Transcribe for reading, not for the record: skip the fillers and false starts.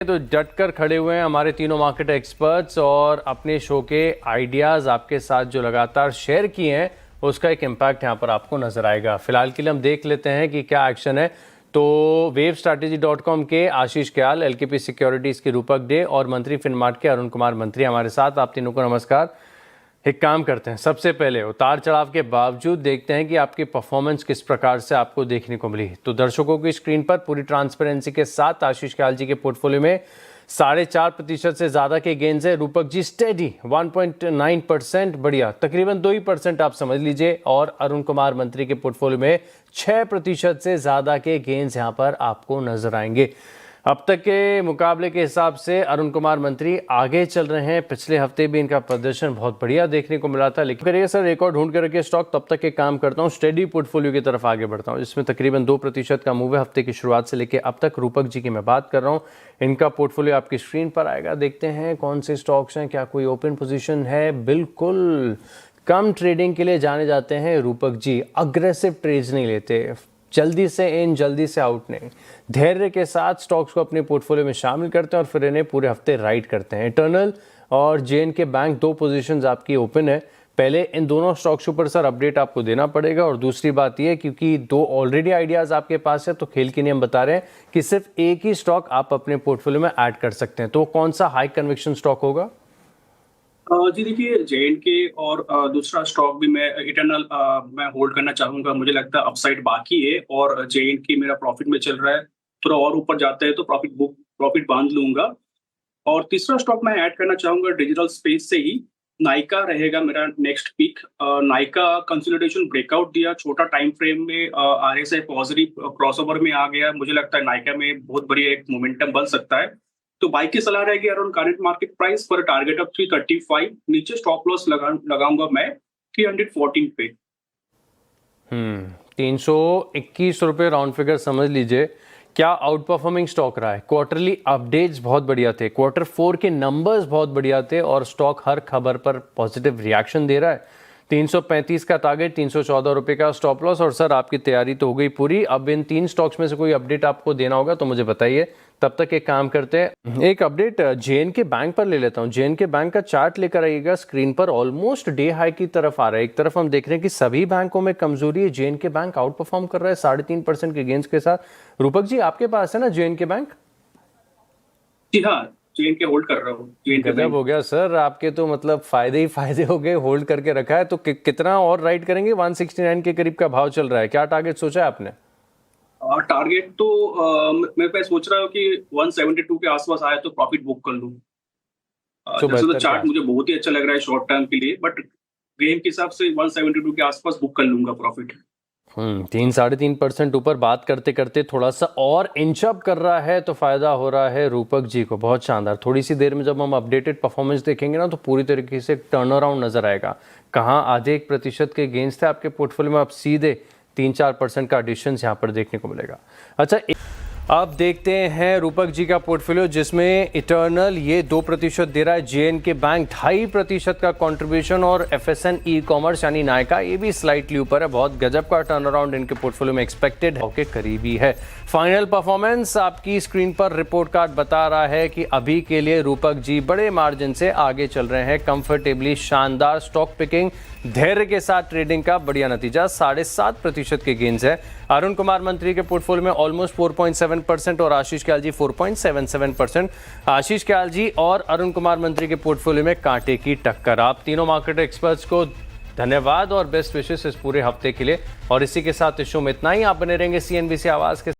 तो डट कर खड़े हुए हैं हमारे तीनों मार्केट एक्सपर्ट्स और अपने शो के आइडियाज़ आपके साथ जो लगातार शेयर किए हैं उसका एक इम्पैक्ट यहाँ पर आपको नजर आएगा। फिलहाल के लिए हम देख लेते हैं कि क्या एक्शन है। तो wavstrategy.com के आशीष कयाल, एलकेपी सिक्योरिटीज़ के रूपक डे और मंत्री फिनमार्ट के अरुण कुमार मंत्री हमारे साथ। आप तीनों को नमस्कार। एक काम करते हैं, सबसे पहले उतार चढ़ाव के बावजूद देखते हैं कि आपकी परफॉर्मेंस किस प्रकार से आपको देखने को मिली। तो दर्शकों की स्क्रीन पर पूरी ट्रांसपेरेंसी के साथ आशीष कयाल जी के पोर्टफोलियो में 4.5% से ज़्यादा के गेंस है। रूपक जी स्टेडी 1.9%, बढ़िया, तकरीबन 2% आप समझ लीजिए। और अरुण कुमार मंत्री के पोर्टफोलियो में 6% से ज़्यादा के गेंस यहाँ पर आपको नजर आएंगे। अब तक के मुकाबले के हिसाब से अरुण कुमार मंत्री आगे चल रहे हैं। पिछले हफ्ते भी इनका प्रदर्शन बहुत बढ़िया देखने को मिला था। लेकिन करिए सर, एक और ढूंढ के रखिए स्टॉक, तब तक के काम करता हूँ, स्टेडी पोर्टफोलियो की तरफ आगे बढ़ता हूँ, जिसमें तकरीबन 2% का मूव है हफ्ते की शुरुआत से लेकर अब तक। रूपक जी की मैं बात कर रहा हूँ, इनका पोर्टफोलियो आपकी स्क्रीन पर आएगा। देखते हैं कौन से स्टॉक्स हैं, क्या कोई ओपन पोजिशन है। बिल्कुल कम ट्रेडिंग के लिए जाने जाते हैं रूपक जी, अग्रेसिव ट्रेड्स नहीं लेते, जल्दी से इन जल्दी से आउट नहीं, धैर्य के साथ स्टॉक्स को अपने पोर्टफोलियो में शामिल करते हैं और फिर इन्हें पूरे हफ्ते राइड करते हैं। इटर्नल और जे&के बैंक 2 पोजीशंस आपकी ओपन है। पहले इन दोनों स्टॉक्स के ऊपर सर अपडेट आपको देना पड़ेगा। और दूसरी बात ये, क्योंकि 2 ऑलरेडी आइडियाज़ आपके पास है, तो खेल के नियम बता रहे हैं कि सिर्फ एक ही स्टॉक आप अपने पोर्टफोलियो में ऐड कर सकते हैं। तो कौन सा हाई कन्विक्शन स्टॉक होगा? जी देखिए, जे&के और दूसरा स्टॉक भी मैं इटर्नल मैं होल्ड करना चाहूंगा। मुझे लगता है अपसाइड बाकी है और जे&के मेरा प्रॉफिट में चल रहा है। थोड़ा और ऊपर जाता है तो प्रॉफिट बांध लूंगा। और तीसरा स्टॉक मैं ऐड करना चाहूंगा डिजिटल स्पेस से ही, नाइका रहेगा मेरा next pick. Nykaa consolidation breakout दिया छोटा टाइम फ्रेम में, आरएसआई पॉजिटिव क्रॉसओवर में आ गया। मुझे लगता है नाइका में बहुत बढ़िया एक मोमेंटम बन सकता है। तो बाई की सलाह रहेगी अराउंड करंट मार्केट प्राइस पर टारगेट ऑफ 335, नीचे स्टॉप लॉस लगाऊंगा मैं 314 पे। 321 रुपये राउंड फिगर समझ लीजिए। क्या आउट परफॉर्मिंग स्टॉक रहा है। क्वार्टरली अपडेट्स बहुत बढ़िया थे, Q4 के नंबर्स बहुत बढ़िया थे और स्टॉक हर खबर पर पॉजिटिव रिएक्शन दे रहा है। 335 का टारगेट, 314 रुपये का स्टॉप लॉस। और सर आपकी तैयारी तो हो गई पूरी। अब इन 3 स्टॉक्स में से कोई अपडेट आपको देना होगा तो मुझे बताइए। तब तक एक काम करते हैं, एक अपडेट जे&के बैंक पर ले लेता हूं। जे&के बैंक का चार्ट लेकर आइएगा स्क्रीन पर। ऑलमोस्ट डे हाई की तरफ आ रहा है। एक तरफ हम देख रहे हैं कि सभी बैंकों में कमजोरी है, जे&के बैंक आउट परफॉर्म कर रहा है 3.5% के गेंस के साथ। रूपक जी आपके पास है ना जे&के बैंक? जी हाँ, जे&के होल्ड कर रहा हूँ। गजब हो गया सर, आपके तो मतलब फायदे ही फायदे हो गए, होल्ड करके रखा है। तो कितना और राइड करेंगे? 169 के करीब का भाव चल रहा है, क्या टारगेट सोचा है आपने? टारगेट तो मैं सोच रहा हूँ कि 172 के आसपास आया तो प्रॉफिट बुक कर लूँ। जैसे तो चार्ट मुझे बहुत ही अच्छा लग रहा है शॉर्ट टर्म के लिए, बट गेम के हिसाब से 172 के आसपास बुक कर लूंगा प्रॉफिट। 3-3.5% ऊपर बात करते करते थोड़ा सा और इंचअप कर रहा है तो फायदा हो रहा है रूपक जी को। बहुत शानदार। थोड़ी सी देर में जब हम अपडेटेड परफॉर्मेंस देखेंगे ना तो पूरी तरीके से टर्न अराउंड नजर आएगा। कहाँ आधे 1% के गेंस थे आपके पोर्टफोलियो में, अब सीधे 3-4% का एडिशन यहाँ पर देखने को मिलेगा। अच्छा, अब देखते हैं रूपक जी का पोर्टफोलियो, जिसमें इटर्नल ये 2% दे रहा है, जे&के बैंक 2.5% का कंट्रीब्यूशन और FSN ई कॉमर्स यानी नायका ये भी स्लाइटली ऊपर है। बहुत गजब का टर्न अराउंड इनके पोर्टफोलियो में एक्सपेक्टेड है, के करीबी है। फाइनल परफॉर्मेंस आपकी स्क्रीन पर रिपोर्ट कार्ड बता रहा है कि अभी के लिए रूपक जी बड़े मार्जिन से आगे चल रहे हैं कंफर्टेबली। शानदार स्टॉक पिकिंग, धैर्य के साथ ट्रेडिंग का बढ़िया नतीजा, 7.5% के गेंस है। अरुण कुमार मंत्री के पोर्टफोलियो में ऑलमोस्ट 4.7% और आशीष कयाल जी 4.77%। आशीष कयाल जी और अरुण कुमार मंत्री के पोर्टफोलियो में कांटे की टक्कर। आप तीनों मार्केट एक्सपर्ट्स को धन्यवाद और बेस्ट विशेस इस पूरे हफ्ते के लिए। और इसी के साथ इस शो में इतना ही। आप बने रहेंगे CNBC आवाज के